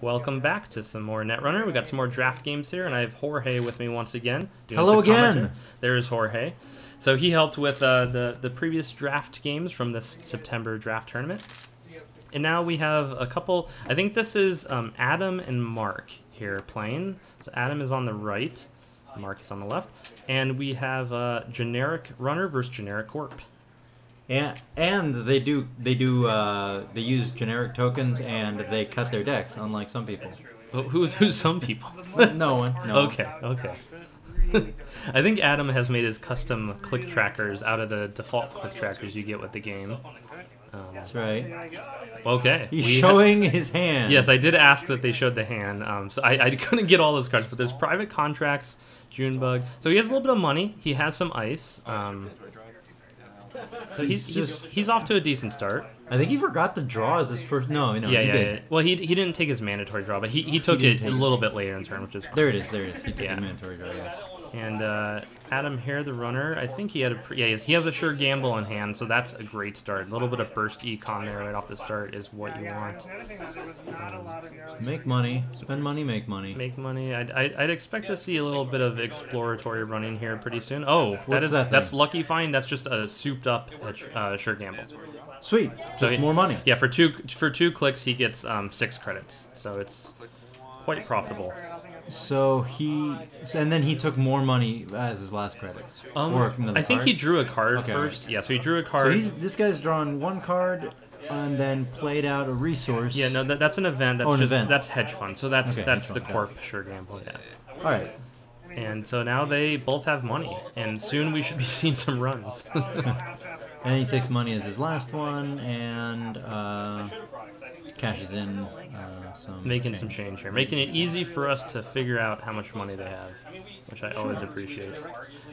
Welcome back to some more Netrunner. We got some more draft games here, and I have Jorge with me once again. Hello again. Commenting. There's Jorge. So he helped with the previous draft games from this September draft tournament. And now we have a couple. I think this is Adam and Mark here playing. So Adam is on the right, Mark is on the left, and we have generic runner versus generic corp. And they use generic tokens and they cut their decks, unlike some people. Who's some people? No one. No. Okay. I think Adam has made his custom click trackers out of the default click trackers you get with the game. That's right. Okay. He's showing his hand. Yes, I did ask that they showed the hand. So I couldn't get all those cards, but there's private contracts, Junebug. So he has a little bit of money. He has some ice. So he's off to a decent start. I think he forgot to draw as his first. No, he did. Yeah. Well, he didn't take his mandatory draw, but he took it a little bit later in turn, which is fine. There it is. He took the mandatory draw. Yeah. And Adam here, the runner, I think he had he has a sure gamble in hand, so that's a great start. A little bit of burst econ there right off the start is what you want. Make money, spend money, make money. Make money. I'd expect to see a little bit of exploratory running here pretty soon. Oh, that's lucky find. That's just a souped up sure gamble. Sweet. So more money. Yeah, for two clicks he gets 6 credits, so it's quite profitable. So and then he took more money as his last credit. I think he drew a card first. Yeah, so he drew a card. So this guy's drawn one card and then played out a resource. Yeah, no, that's an event. That's hedge fund. So that's the corp sure gamble. Yeah. All right. And so now they both have money, and soon we should be seeing some runs. And he takes money as his last one and cashes in making some change here, making it easy for us to figure out how much money they have, which I always appreciate.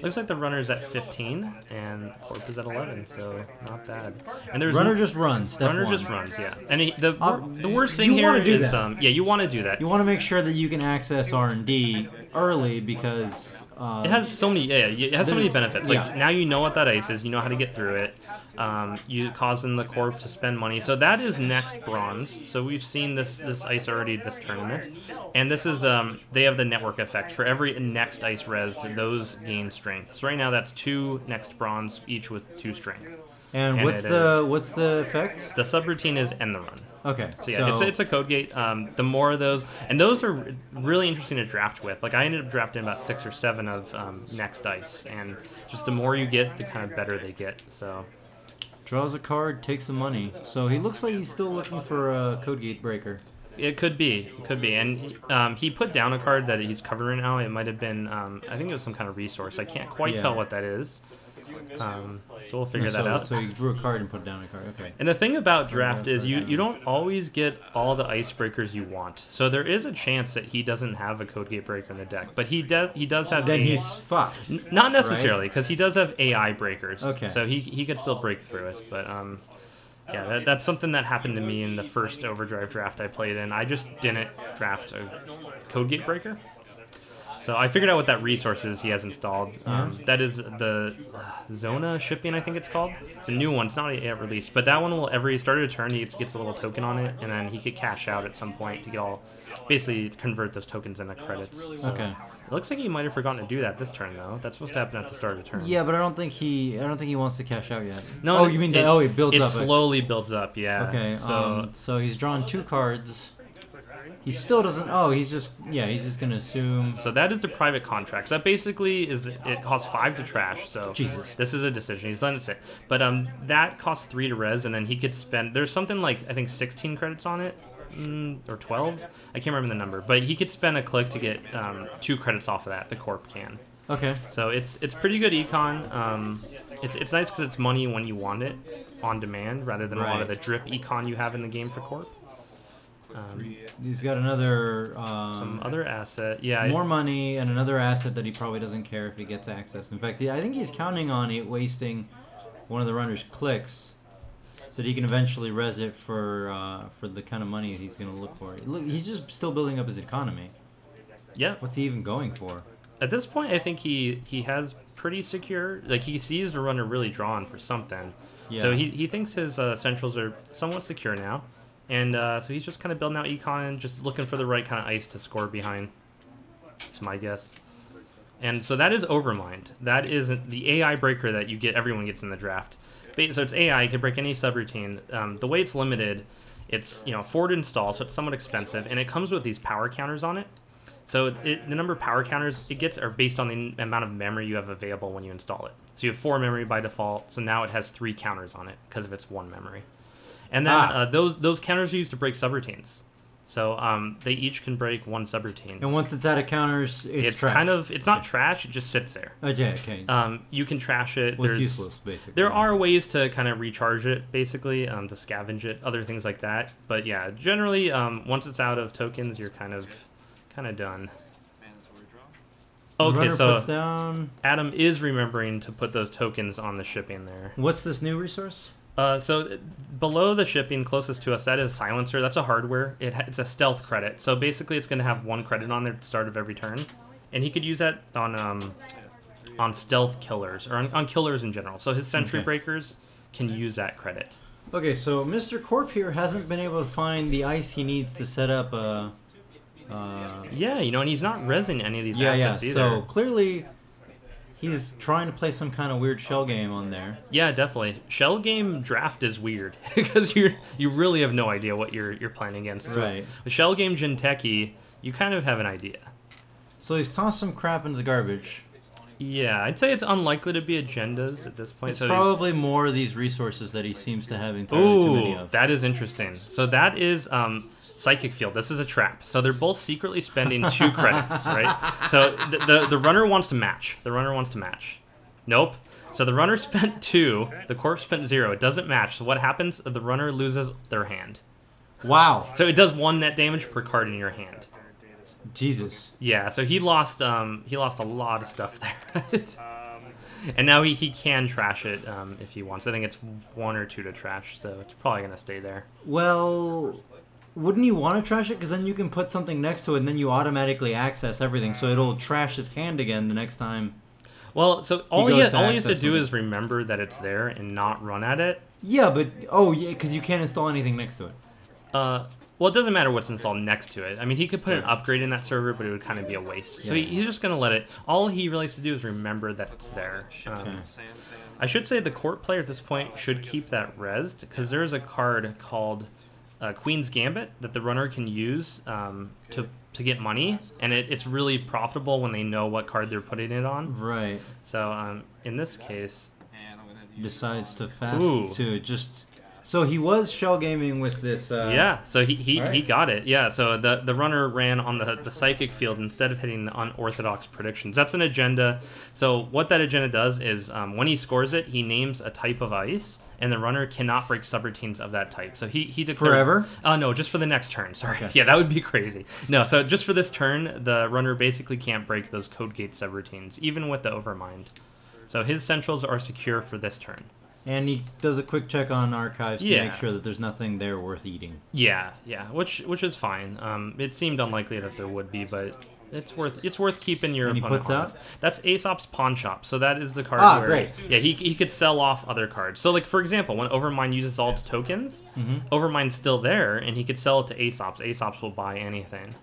Looks like the runner's at 15 and corp is at 11, so not bad. And there's runner just runs. Runner just runs, yeah. And the worst thing here is you want to do that. You want to make sure that you can access R&D early because it has so many benefits. Like now you know what that ice is, you know how to get through it. You causing the corp to spend money. So that is next bronze. So we've seen this ice already this tournament. And this is they have the network effect. For every next ice resed, those gain strength. So right now that's 2 next bronze, each with 2 strength. And what's the effect? The subroutine is end the run. Okay. So yeah, it's a code gate. The more of those, and those are really interesting to draft with. Like I ended up drafting about 6 or 7 of next ice, and just the more you get, the kind of better they get. So. Draws a card, takes some money. So he looks like he's still looking for a code gate breaker. It could be, and he put down a card that he's covering now. It might have been, I think it was some kind of resource. I can't quite tell what that is. So we'll figure that out. So you drew a card and put down a card. Okay. And the thing about draft is you don't always get all the icebreakers you want. So there is a chance that he doesn't have a code gate breaker in the deck, but he does have. Then he's fucked. Not necessarily, because he does have AI breakers. Okay. So he could still break through it, but yeah, that's something that happened to me in the first Overdrive draft I played in. I just didn't draft a code gate breaker. So I figured out what that resource is he has installed. That is the Zona shipping, I think it's called. It's a new one. It's not yet released. But that one will, every start of a turn, he gets a little token on it, and then he could cash out at some point to get basically convert those tokens into credits. So okay. It looks like he might have forgotten to do that this turn, though. That's supposed to happen at the start of the turn. Yeah, but I don't think he wants to cash out yet. No. Oh, you mean it builds up? It slowly builds up, yeah. Okay. So he's drawn 2 cards. He still doesn't. Oh, he's just gonna assume. So that is the private contracts. That basically is it costs 5 to trash. So Jesus. This is a decision. He's done it 6, but that costs 3 to res, and then he could spend. There's something like I think 16 credits on it, or 12. I can't remember the number, but he could spend a click to get 2 credits off of that. The corp can. Okay. So it's pretty good econ. It's nice because it's money when you want it, on demand, rather than a lot of the drip econ you have in the game for corp. He's got another some other asset, more money and another asset that he probably doesn't care if he gets access. In fact, I think he's counting on it wasting one of the runner's clicks so that he can eventually res it for the kind of money he's going to look for. Look, he's just still building up his economy. Yeah. What's he even going for? At this point, I think he has pretty secure. Like he sees the runner really drawn for something. Yeah. So he thinks his centrals are somewhat secure now. And so he's just kind of building out econ, just looking for the right kind of ice to score behind. That's my guess. And so that is Overmind. That is the AI breaker that you get. Everyone gets in the draft. So it's AI. You can break any subroutine. The way it's limited, it's forward install, so it's somewhat expensive, and it comes with these power counters on it. So the number of power counters it gets are based on the amount of memory you have available when you install it. So you have 4 memory by default. So now it has 3 counters on it because of its 1 memory. And then those counters are used to break subroutines. So they each can break 1 subroutine. And once it's out of counters, it's trash. It's not trash. It just sits there. Okay. You can trash it. Well, it's useless, basically. There are ways to kind of recharge it, basically, to scavenge it, other things like that. But yeah, generally, once it's out of tokens, you're kind of done. Okay, so Adam is remembering to put those tokens on the shipping there. What's this new resource? So below the shipping closest to us, that is Silencer. That's a hardware. It's a stealth credit. So basically, it's going to have 1 credit on there at the start of every turn, and he could use that on stealth killers or on killers in general. So his sentry breakers can use that credit. Okay, so Mr. Corp here hasn't been able to find the ice he needs to set up a. Yeah, and he's not resin any of these assets either. So clearly, he's trying to play some kind of weird shell game on there. Yeah, definitely. Shell game draft is weird because you really have no idea what you're playing against. Right. So with shell game Jinteki, you kind of have an idea. So he's tossed some crap into the garbage. Yeah, I'd say it's unlikely to be agendas at this point. It's probably more of these resources that he seems to have entirely too many of. That is interesting. So that is Psychic Field. This is a trap. So they're both secretly spending 2 credits, right? So the runner wants to match. The runner wants to match. Nope. So the runner spent 2. The corpse spent 0. It doesn't match. So what happens? The runner loses their hand. Wow. So it does 1 net damage per card in your hand. Jesus. Yeah. So he lost a lot of stuff there. And now he can trash it if he wants. I think it's 1 or 2 to trash. So it's probably gonna stay there. Well. Wouldn't you want to trash it? Because then you can put something next to it, and then you automatically access everything. So it'll trash his hand again the next time. Well, so all he has to do is remember that it's there and not run at it. Yeah, but because you can't install anything next to it. Well, it doesn't matter what's installed next to it. I mean, he could put an upgrade in that server, but it would kind of be a waste. So he's just gonna let it. All he really has to do is remember that it's there. I should say the court player at this point should keep that rezzed because there is a card called Queen's Gambit that the runner can use to get money, and it's really profitable when they know what card they're putting it on. Right. So in this case, decides to just. So he was shell gaming with this. Yeah. So he got it. Yeah. So the runner ran on the psychic field instead of hitting the unorthodox predictions. That's an agenda. So what that agenda does is when he scores it, he names a type of ice. And the runner cannot break subroutines of that type. So he declared... Forever? No, just for the next turn. Sorry. Okay. Yeah, that would be crazy. No, so just for this turn, the runner basically can't break those code gate subroutines, even with the Overmind. So his centrals are secure for this turn. And he does a quick check on archives to make sure that there's nothing there worth eating. Yeah, which is fine. It seemed unlikely that there would be, but... It's worth keeping your opponent puts honest. out? That's Aesop's Pawn Shop. So that is the card where great. Yeah, he could sell off other cards. So like for example, when Overmind uses all its tokens, Overmind's still there and he could sell it to Aesop's. Aesop's will buy anything.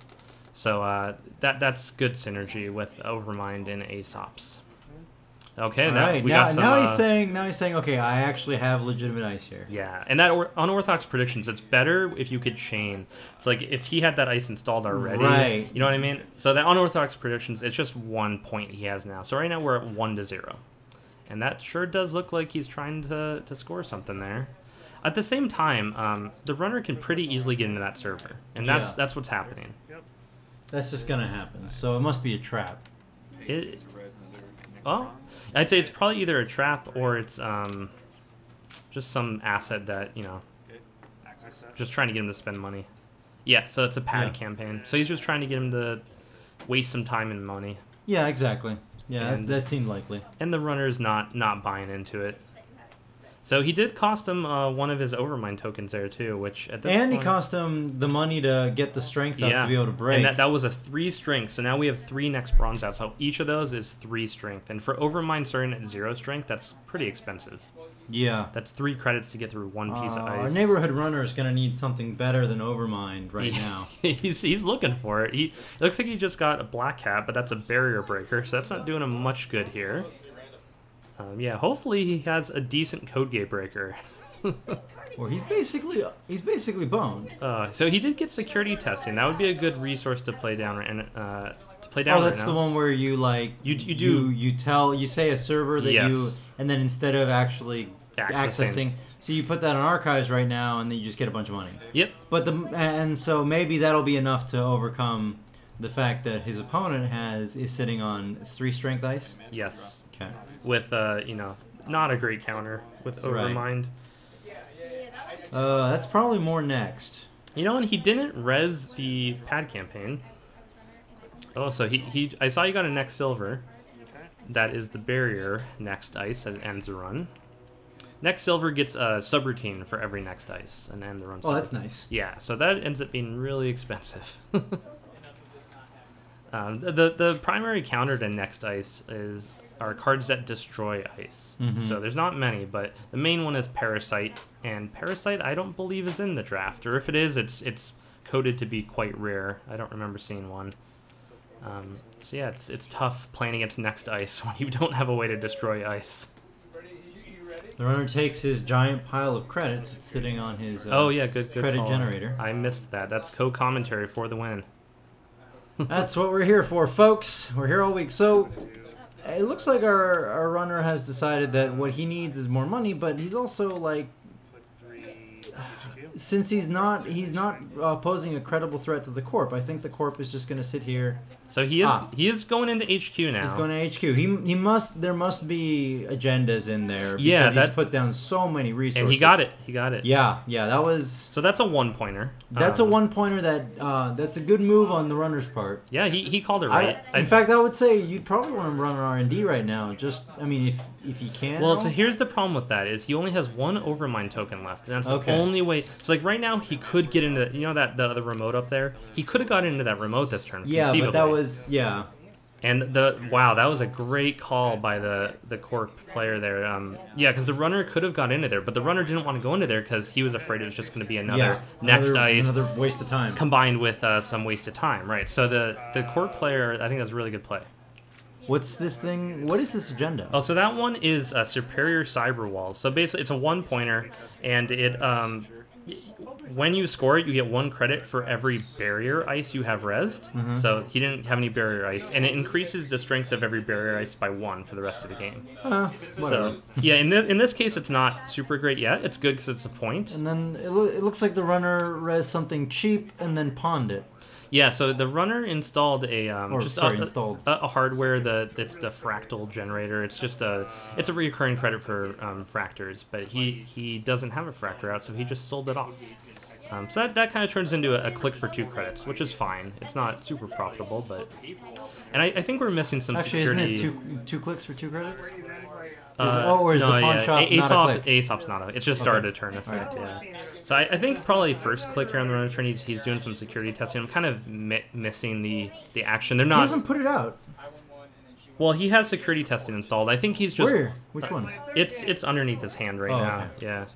So that's good synergy with Overmind and Aesop's. Okay, now he's saying, okay, I actually have legitimate ice here. Yeah, and that unorthodox predictions, it's better if you could chain. It's like if he had that ice installed already, right? You know what I mean? So that unorthodox predictions, it's just 1 point he has now. So right now we're at 1-0, and that sure does look like he's trying to score something there. At the same time, the runner can pretty easily get into that server, and that's what's happening. That's just gonna happen. So it must be a trap. Well, I'd say it's probably either a trap or it's just some asset that, just trying to get him to spend money. Yeah, so it's a pad campaign. So he's just trying to get him to waste some time and money. Yeah, exactly. Yeah, that seemed likely. And the runner's not buying into it. So he did cost him 1 of his Overmind tokens there too, which at this point... And he cost him the money to get the strength up to be able to break. And that was a 3 strength, so now we have 3 next bronze out. So each of those is 3 strength. And for Overmind starting at 0 strength, that's pretty expensive. Yeah. That's 3 credits to get through 1 piece of ice. Our neighborhood runner is going to need something better than Overmind right now. He's looking for it. It looks like he just got a black hat, but that's a barrier breaker, so that's not doing him much good here. Yeah, hopefully he has a decent code gate breaker. Well, he's basically boned. So he did get security testing. That would be a good resource to play down and Oh, that's the one where you like you say a server that and then instead of actually accessing, so you put that on archives right now, and then you just get a bunch of money. Yep. But so maybe that'll be enough to overcome the fact that his opponent is sitting on 3 strength ice. Yes. Okay. With not a great counter with Overmind. That's probably more next. And he didn't res the pad campaign. Oh, so I saw you got a next silver. That is the barrier next ice that ends the run. Next silver gets a subroutine for every next ice and end the run. Oh, that's nice. Yeah, so that ends up being really expensive. The primary counter to next ice are cards that destroy ice. So there's not many, but the main one is Parasite, and Parasite I don't believe is in the draft, or if it is, it's coded to be quite rare. I don't remember seeing one. So yeah, it's tough playing against next ice when you don't have a way to destroy ice. The runner takes his giant pile of credits sitting on his good credit call. generator. I missed that. That's co-commentary for the win. That's what we're here for, folks. We're here all week. So it looks like our runner has decided that what he needs is more money, but he's also like, since he's not posing a credible threat to the Corp, I think the Corp is just going to sit here. So he is going into HQ now. He's going to HQ. There must be agendas in there. Yeah, he's put down so many resources. And he got it. Yeah, that was. So that's a 1-pointer. That's a 1-pointer that's a good move on the runner's part. Yeah, he called it right. In fact, I would say you'd probably want to run an R&D right now. If you can. Well, so here's the problem with that is he only has 1 Overmind token left, and that's the only way. So like right now he could get into the remote up there. He could have got into that remote this turn. Yeah, but that was And that was a great call by the Corp player there. Because the runner could have got into there, but the runner didn't want to go into there because he was afraid it was just going to be another ice, another waste of time, combined with some waste of time, right? So the Corp player, I think that's a really good play. What's this thing? What is this agenda? Oh, so that one is a Superior Cyberwall. So basically, it's a 1-pointer, and it when you score it, you get 1 credit for every barrier ice you have rezzed. So he didn't have any barrier ice, and it increases the strength of every barrier ice by 1 for the rest of the game. So yeah, in this case, it's not super great yet. It's good because it's a point. And then it looks like the runner rezzed something cheap and then pawned it. Yeah, so the runner installed a hardware it's the fractal generator. It's just a recurring credit for fractors, but he doesn't have a fractor out, so he just sold it off. So that kind of turns into a click for 2 credits, which is fine. It's not super profitable, and I think we're missing some security. Isn't it two clicks for 2 credits? Or is the pawn shop not a click? Aesop's not a. It's just started a turn effect. Right. Yeah. So I think probably first click here on the runner turn, he's doing some security testing. I'm kind of missing the action. They're not. He hasn't put it out. Well, he has security testing installed. I think he's just. Where? Which one? It's underneath his hand right now. Okay. Yeah.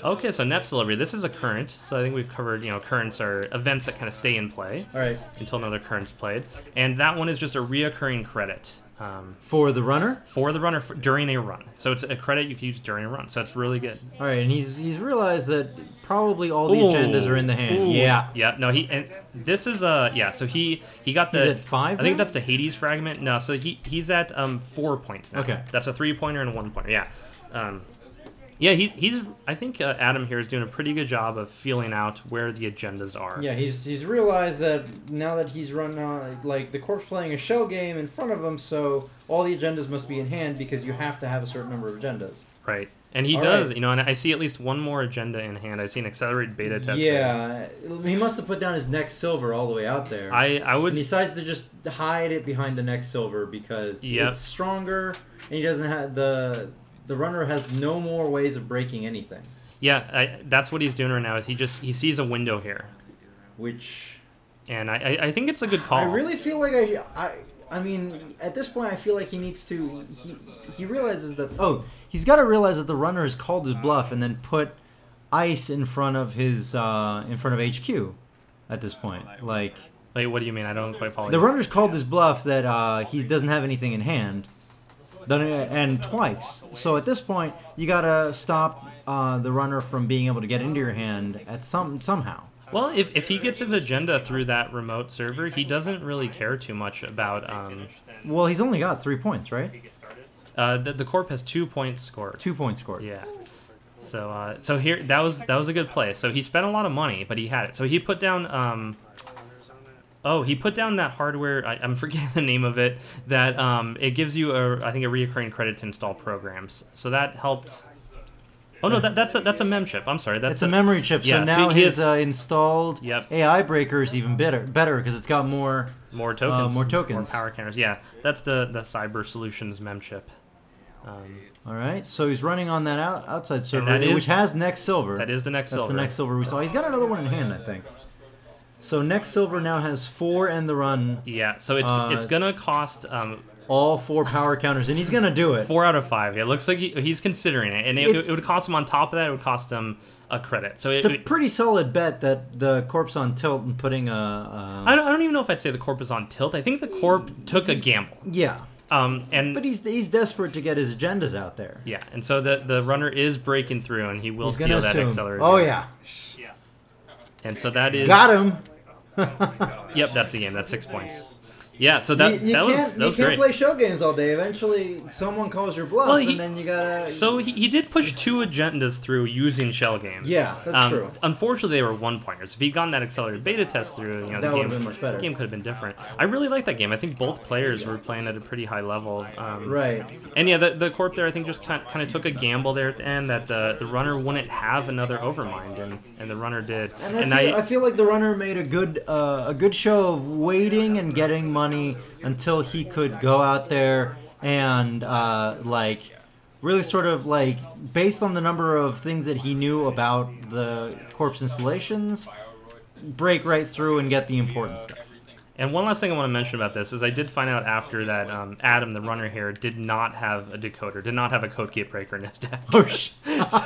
Okay, so Net Celebrity. This is a current. So I think we've covered. Currents are events that kind of stay in play. All right. Until another current's played, and that one is just a reoccurring credit. For the runner? For the runner during a run. So it's a credit you can use during a run. So it's really good. All right, and he's realized that probably all the agendas are in the hand. Yeah. Yeah. No, this is So he got the. He's at 5. I think that's the Hades fragment. No, so he's at 4 points now. Okay. That's a 3-pointer and a 1-pointer. Yeah. Yeah, he's. I think Adam here is doing a pretty good job of feeling out where the agendas are. Yeah, he's realized that now that he's run like the Corp's playing a shell game in front of him, so all the agendas must be in hand because you have to have a certain number of agendas. Right, and he does. Right. And I see at least 1 more agenda in hand. I see an accelerated beta test. Yeah, he must have put down his next silver all the way out there. I would. And he decides to just hide it behind the next silver because it's stronger, and he doesn't have the runner has no more ways of breaking anything. Yeah, that's what he's doing right now. Is he sees a window here, which And I think it's a good call. I really feel like I mean, at this point, I feel like he needs to. He realizes that. Oh, he's got to realize that the runner has called his bluff and then put ice in front of his HQ. At this point, like. Wait, what do you mean? I don't quite follow. The runner's called his bluff that he doesn't have anything in hand, and twice. So at this point, you gotta stop the runner from being able to get into your hand at somehow. Well, if he gets his agenda through that remote server, he doesn't really care too much about. Well, he's only got 3 points, right? The corp has 2 points scored. 2 points scored. Yeah. So here that was a good play. So he spent a lot of money, but he had it. So he put down. He put down that hardware. I'm forgetting the name of it. That it gives you I think a recurring credit to install programs. So that helped. Oh no, that's a mem chip. I'm sorry, that's a memory chip. So now his installed AI breaker is even better because it's got more tokens, more power counters. Yeah, that's the Cyber Solutions mem chip. All right, so he's running on that outside server, which has Next Silver. That is the Next Silver. That's the Next Silver we saw. He's got another one in hand, I think. So Next Silver now has 4 and the run. Yeah, so it's gonna cost. All 4 power counters, and he's gonna do it. 4 out of 5. It looks like he's considering it, and it would cost him on top of that. It would cost him a credit. So it's a pretty solid bet that the corp's on tilt and putting a. I don't even know if I'd say the corp is on tilt. I think the corp took a gamble. Yeah. But he's desperate to get his agendas out there. Yeah, and so the runner is breaking through, and he will steal that accelerator. Oh yeah. And so that is. Got him. Yep, that's the game. That's 6 points. Yeah, so that was great. You can't play shell games all day. Eventually, someone calls your bluff, and then you gotta... So he did push 2 agendas through using shell games. Yeah, that's true. Unfortunately, they were 1-pointers. If he'd gotten that accelerated beta test through, that would have been much better. The game could have been different. I really like that game. I think both players were playing at a pretty high level. Right. And yeah, the corp there, I think, just kind of took a gamble there at the end that the runner wouldn't have another overmind, and the runner did. And I feel like the runner made a good show of waiting and getting money until he could go out there and really sort of based on the number of things that he knew about the corpse installations, break right through and get the important stuff. And one last thing I want to mention about this is I did find out after that Adam, the runner here, did not have a decoder, did not have a code gate breaker in his deck.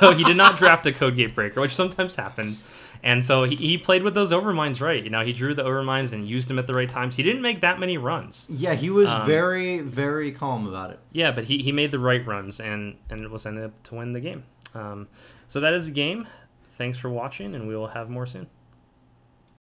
So he did not draft a code gate breaker, which sometimes happens. And so he played with those overminds right. He drew the overminds and used them at the right times. He didn't make that many runs. Yeah, he was very, very calm about it. Yeah, but he made the right runs and was ended up to win the game. So that is the game. Thanks for watching, and we will have more soon.